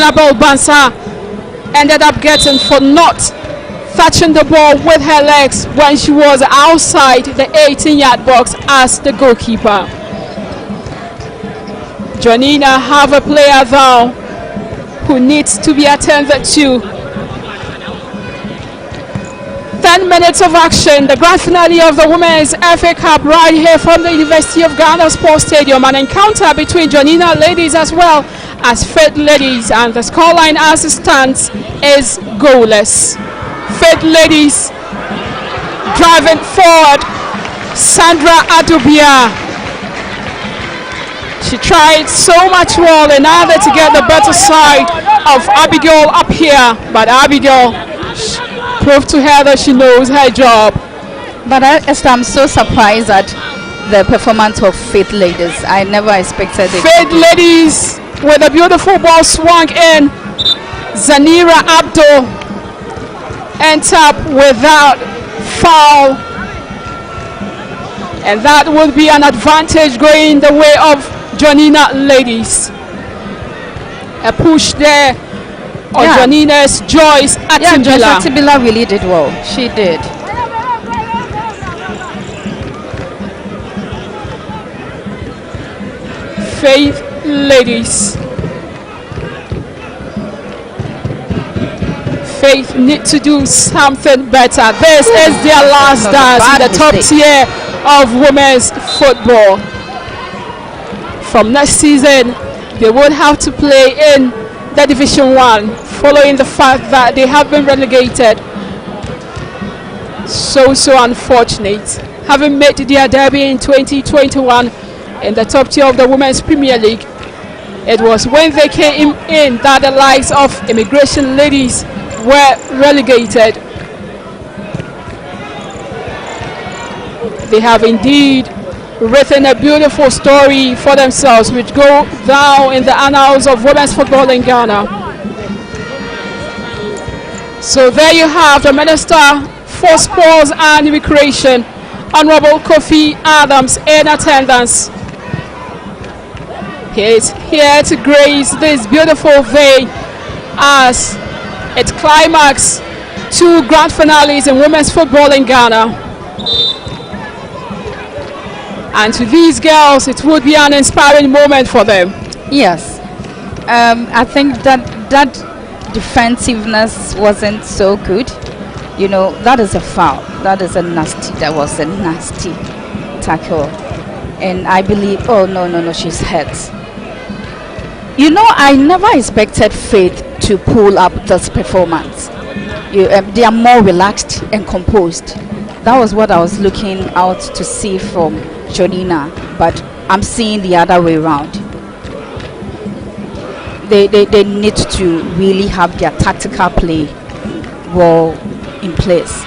Annabelle Bansa ended up getting for not touching the ball with her legs when she was outside the 18-yard box as the goalkeeper. Jonina have a player though who needs to be attended to. 10 minutes of action, the grand finale of the Women's FA Cup right here from the University of Ghana Sports Stadium. An encounter between Jonina ladies as well as Faith ladies, and the scoreline as it stands is goalless. Faith ladies driving forward. Sandra Adubia. She tried so much well in order to get the better side of Abigail up here, but Abigail proved to her that she knows her job. But I'm so surprised at the performance of Faith ladies. I never expected it. Faith ladies with a beautiful ball swung in. Zanira Abdul ends up without foul, and that would be an advantage going the way of Jonina ladies. A push there on Jonina's Joyce Atibila. Yeah, Joyce Atibila really did well. She did. Faith ladies. Faith need to do something better. This is their last dance in the top tier of women's football. From next season, they would have to play in the Division 1, following the fact that they have been relegated. So unfortunate. Having made their debut in 2021 in the top tier of the Women's Premier League, it was when they came in that the likes of Immigration ladies were relegated. They have indeed written a beautiful story for themselves, which go down in the annals of women's football in Ghana. So there you have the Minister for Sports and Recreation, Honorable Kofi Adams, in attendance. He is here to grace this beautiful day as it climax 2 grand finales in women's football in Ghana. And to these girls, it would be an inspiring moment for them. Yes. I think that defensiveness wasn't so good. You know, that is a foul. That was a nasty tackle. And I believe, oh, no, she's hurt. You know, I never expected Faith to pull up this performance. They are more relaxed and composed. That was what I was looking out to see from Jonina, but I'm seeing the other way around. They need to really have their tactical play well in place.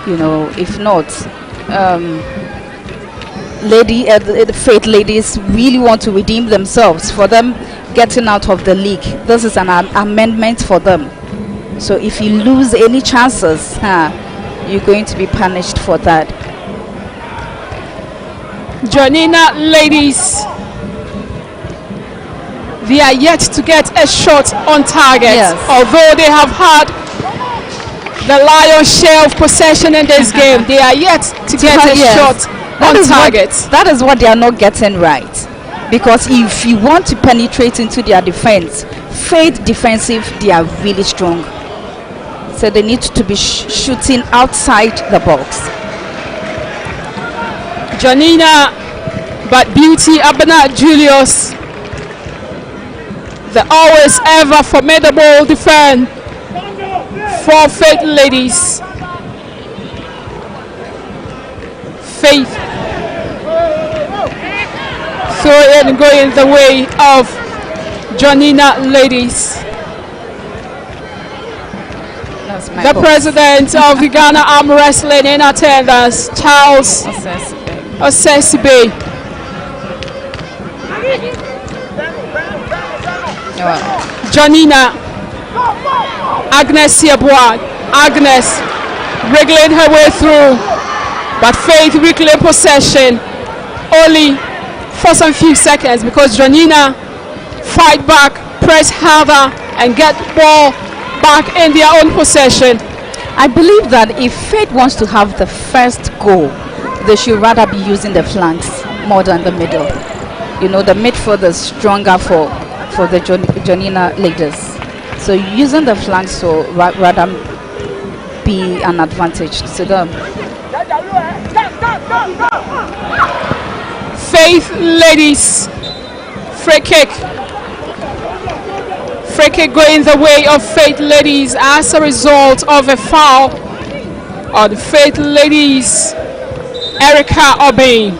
You know, if not, the Faith ladies really want to redeem themselves for them getting out of the league. This is an amendment for them. So if you lose any chances, you're going to be punished for that. Jonina ladies, they are yet to get a shot on target. Yes. Although they have had the lion's share of possession in this game, they are yet to get a shot on target. That is what they are not getting right. Because if you want to penetrate into their defense, Faith defensive, they are really strong. So they need to be shooting outside the box. Jonina, but Beauty Abena Julius, the always ever formidable defense for Faith ladies. Faith throw it going the way of Jonina ladies. The president of the Ghana Arm Wrestling in attendance, Charles Osesibe. Jonina, Agnes Yabwa. Agnes wriggling her way through, but Faith reclaimed possession only for some few seconds because Jonina fight back press harder and get ball back in their own possession. I believe that if Faith wants to have the first goal, they should rather be using the flanks more than the middle. You know, the midfield is stronger for the Jonina ladies. So using the flanks will rather be an advantage to them. Faith ladies, free kick. Free kick going the way of Faith ladies as a result of a foul on Faith ladies Erica Obey.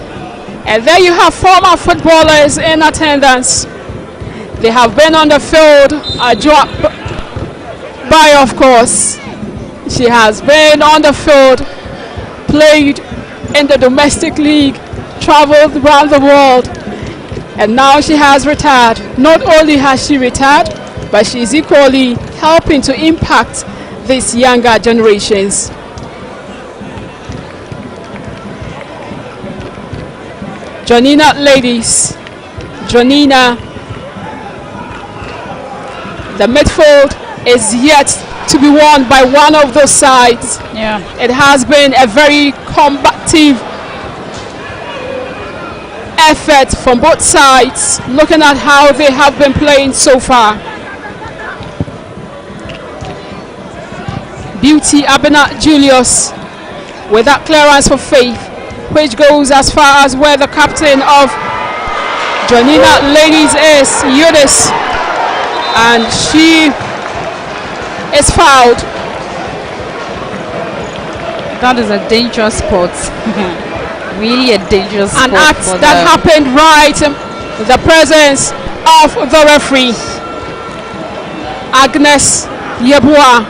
And there you have former footballers in attendance. They have been on the field. Ajua Bai, of course. She has been on the field, played in the domestic league, traveled around the world, and now she has retired. Not only has she retired, but she is equally helping to impact these younger generations. Jonina ladies, Jonina, the midfield is yet to be won by one of those sides. Yeah, it has been a very combative effort from both sides, looking at how they have been playing so far. Beauty Abena Julius with that clearance for Faith, which goes as far as where the captain of Jonina ladies is, Eunice, and she is fouled. That is a dangerous spot. Really a dangerous spot. An act that happened right in the presence of the referee, Agnes Yeboah.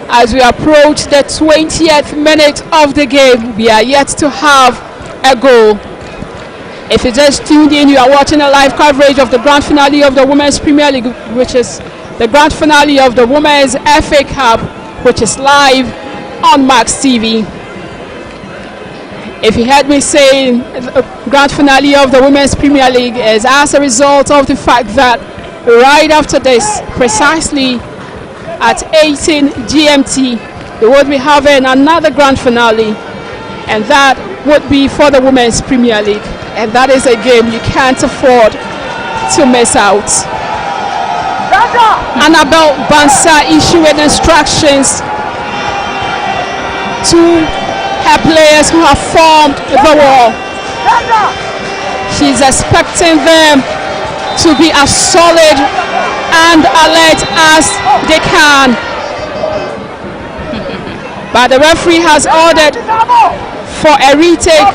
As we approach the 20th minute of the game, we are yet to have a goal. If you just tuned in, you are watching a live coverage of the grand finale of the Women's Premier League, which is the grand finale of the Women's FA Cup, which is live on Max TV. If you heard me saying the grand finale of the Women's Premier League is as a result of the fact that right after this, precisely at 18 GMT, we would be having another grand finale, and that would be for the Women's Premier League. And that is a game you can't afford to miss out. Annabelle Bansa issuing instructions to her players who have formed the wall. She's expecting them to be as solid and alert as they can. But the referee has ordered for a retake